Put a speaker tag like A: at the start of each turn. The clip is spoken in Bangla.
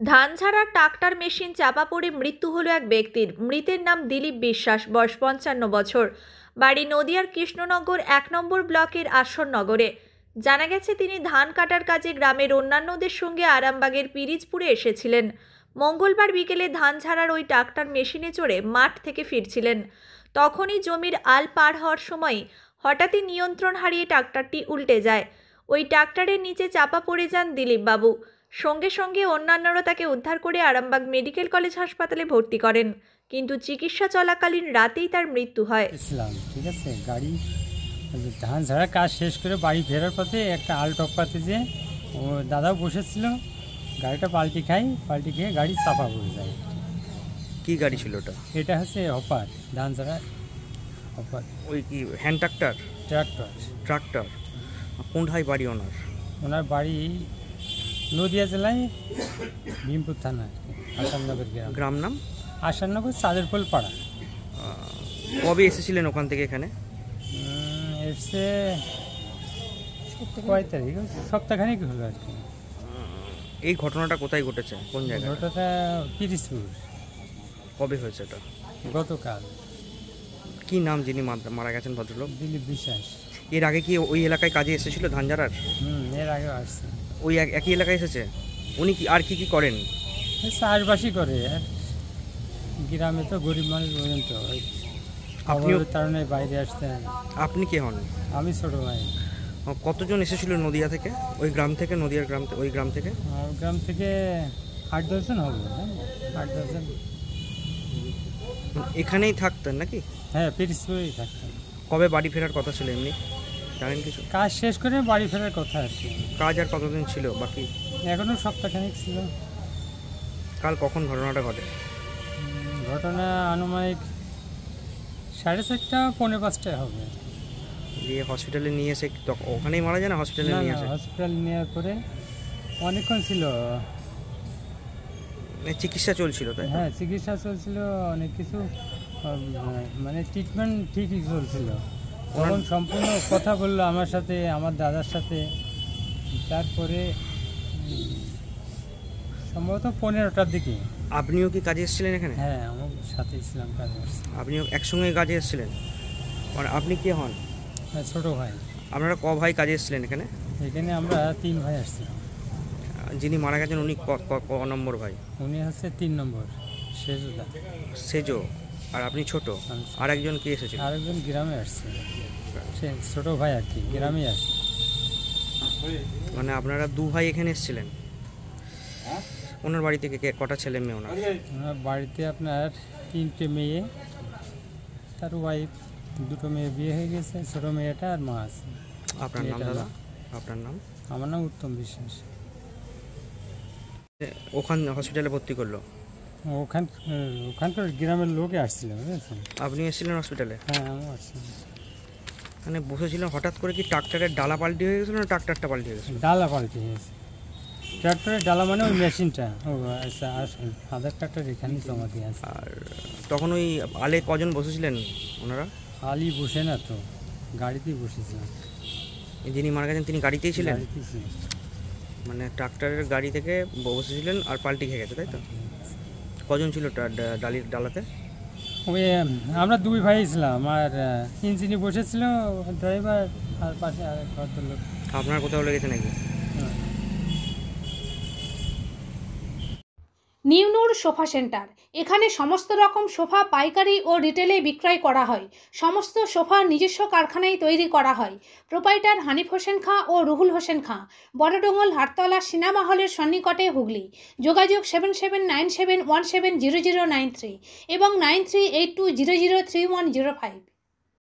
A: ধানঝাড়া ট্রাক্টর মেশিন চাপা পড়ে মৃত্যু হলো এক ব্যক্তির। মৃতের নাম দিলীপ বিশ্বাস, বয়স 55 বছর, বাড়ি নদিয়ার কৃষ্ণনগর 1 নম্বর ব্লকের আসননগরে। জানা গেছে তিনি ধান কাটার কাজে গ্রামের অন্যান্যদের সঙ্গে আরামবাগের পিরিজপুরে এসেছিলেন। মঙ্গলবার বিকেলে ধান ঝাড়ার ওই ট্রাক্টর মেশিনে চড়ে মাঠ থেকে ফিরছিলেন। তখনই জমির আল পার হওয়ার সময় হঠাৎই নিয়ন্ত্রণ হারিয়ে ট্রাক্টরটি উল্টে যায়। ওই ট্রাক্টরের নিচে চাপা পড়ে যান দিলীপ বাবু। সঙ্গে সঙ্গে অন্যান্যরা তাকে উদ্ধার করে আরামবাগ মেডিকেল কলেজ হাসপাতালে ভর্তি করেন, কিন্তু চিকিৎসা চলাকালীন রাতেই তার মৃত্যু হয়।
B: ঠিক আছে, গাড়ি ধান ঝাড়া কাজ শেষ করে বাড়ি ফেরার পথে একটা আল টপকাতে যে ও দাদাও বসেছিল, গাড়িটা পাল্টি খেয়ে গাড়ি চাপা পড়ে যায়।
C: কি গাড়ি ছিল ওটা?
B: এটা হচ্ছে হপার, ধান ঝাড়া হপার।
C: ওই কি হ্যান্ড ট্রাক্টর? ট্রাক্টর। কোনটায় বাড়ি ওনার
B: বাড়ি নদিয়া জেলায় ভীমপুর থানা, আসাননগর
C: গ্রাম নাম
B: আসাননগর চাঁদেরপোল পাড়া।
C: কবে এসেছিলেন ওখান থেকে এখানে?
B: এসছে কয় তারিখ, সপ্তাহখানেক হলো আর কি।
C: এই ঘটনাটা কোথায় ঘটেছে, কোন জায়গায়?
B: ঘটনাটা পিরিজপুর।
C: কবে হয়েছে এটা?
B: গতকাল।
C: কি নাম যিনি মারা গেছেন ভদ্রলোক?
B: দিলীপ বিশ্বাস।
C: এর আগে কি ওই এলাকায় কাজে এসেছিল ধান ঝাড়ার?
B: এর আগে আসছে।
C: ওই একই এলাকায় এসেছে? উনি কি আর কি করেন?
B: চাষবাসই করে, গ্রামে তো গরিব মানুষ বলেন তো, আপনিও কারণে বাইরে আসতেন।
C: আপনি কে হন?
B: আমি ছোট ভাই।
C: কতজন এসেছিল নদিয়া থেকে, ওই গ্রাম থেকে, নদিয়ার গ্রাম, ওই গ্রাম থেকে?
B: গ্রাম থেকে 8-10 জন হবে, 8-10 জন।
C: এখানেই থাকতেন নাকি?
B: হ্যাঁ, পিরিজপুরেই থাকতেন।
C: কবে বাড়ি ফেরার কথা ছিল এমনি জানেন কিছু?
B: কাজ শেষ করে বাড়ি ফেরার কথা আর কি।
C: কাজ আর কতদিন ছিল বাকি?
B: এখনো সপ্তাহখানেক ছিল।
C: কাল কখন ঘটনাটা ঘটে?
B: ঘটনা আনুমানিক 4:30, 4:45 হবে।
C: দিয়ে হসপিটালে নিয়ে এসে ওখানেই মারা যায় না হসপিটালে নিয়ে আসে?
B: হসপিটালে নেওয়ার পরে অনেকক্ষণ ছিল,
C: চিকিৎসা চলছিল তাই?
B: হ্যাঁ, চিকিৎসা চলছিল, অনেক কিছু মানে ট্রিটমেন্ট ঠিকই চলছিল। তখন সম্পূর্ণ কথা বললো আমার সাথে, আমার দাদার সাথে। তারপরে সম্ভবত 15টার দিকে।
C: আপনিও কি কাজে এসেছিলেন এখানে?
B: হ্যাঁ, আমার সাথেই ছিলাম কাজে।
C: আপনিও একসঙ্গে কাজে এসেছিলেন? মানে আপনি কে হন?
B: ছোট ভাই।
C: আপনারা ক ভাই কাজে এসেছিলেন এখানে?
B: এখানে আমরা 3 ভাই আসছিলাম।
C: যিনি মারা গেছেন উনি ক নম্বর ভাই?
B: উনি হচ্ছে 3 নম্বর,
C: সেজো। আর আপনি ছোট? আর একজন কি এসেছিল?
B: আরেকজন গ্রামে আসছে, সে ছোট ভাই আর কি, গ্রামেই আসছে।
C: মানে আপনারা 2 ভাই এখানে এসেছিলেন? ওনার বাড়ি থেকে কটা ছেলে মেয়ে? ওনার
B: বাড়িতে আপনার 3টে মেয়ে, তার ওয়াইফ, 2টো মেয়ে বিয়ে হয়ে গেছে, ছোট মেয়েটা আর মা আছে।
C: আপনার নাম দাদা? আপনার নাম?
B: আমার নাম উত্তম বিশ্বাস।
C: ওখান হসপিটালে ভর্তি করলো?
B: ওখানকার গ্রামের লোকে আসছিল, বুঝেছেন?
C: আপনি এসেছিলেন হসপিটালে?
B: হ্যাঁ, আমিও আসছিলাম।
C: মানে বসেছিলেন, হঠাৎ করে কি ট্রাক্টরের ডালা পাল্টি হয়ে গেছিল না ট্রাক্টরটা পাল্টি হয়ে গেছিল?
B: ডালা পাল্টি হয়েছে। ট্রাক্টরের ডালা মানে ওই মেশিনটা, আচ্ছা, আধার ট্রাক্টর এখানেই জমা দিয়ে আছে।
C: আর তখন ওই আলে কজন বসেছিলেন ওনারা?
B: আলি বসে না তো, গাড়িতেই বসেছিলাম।
C: যিনি মারা গেছেন তিনি গাড়িতেই ছিলেন?
B: গাড়িতেই ছিলেন।
C: মানে ট্রাক্টরের গাড়ি থেকে বসেছিলেন আর পাল্টি খেয়ে গেছে তাই তো? কজন ছিল ডালাতে?
B: ওই আমরা 2 ভাই ছিলাম, আর ইঞ্জিনে বসেছিল ড্রাইভার, আর পাশে আরেক ভদ্রলোক।
C: আপনার কোথাও লেগেছে নাকি?
D: নিউনুর সোফা সেন্টার, এখানে সমস্ত রকম সোফা পাইকারি ও রিটেলে বিক্রয় করা হয়। সমস্ত সোফা নিজস্ব কারখানায় তৈরি করা হয়। প্রোপাইটার হানিফ হোসেন খাঁ ও রুহুল হোসেন খাঁ, বড়ডোঙ্গল হাটতলা সিনেমা হলের সন্নিকটে, হুগলি। যোগাযোগ 7797170093 এবং 9382003105।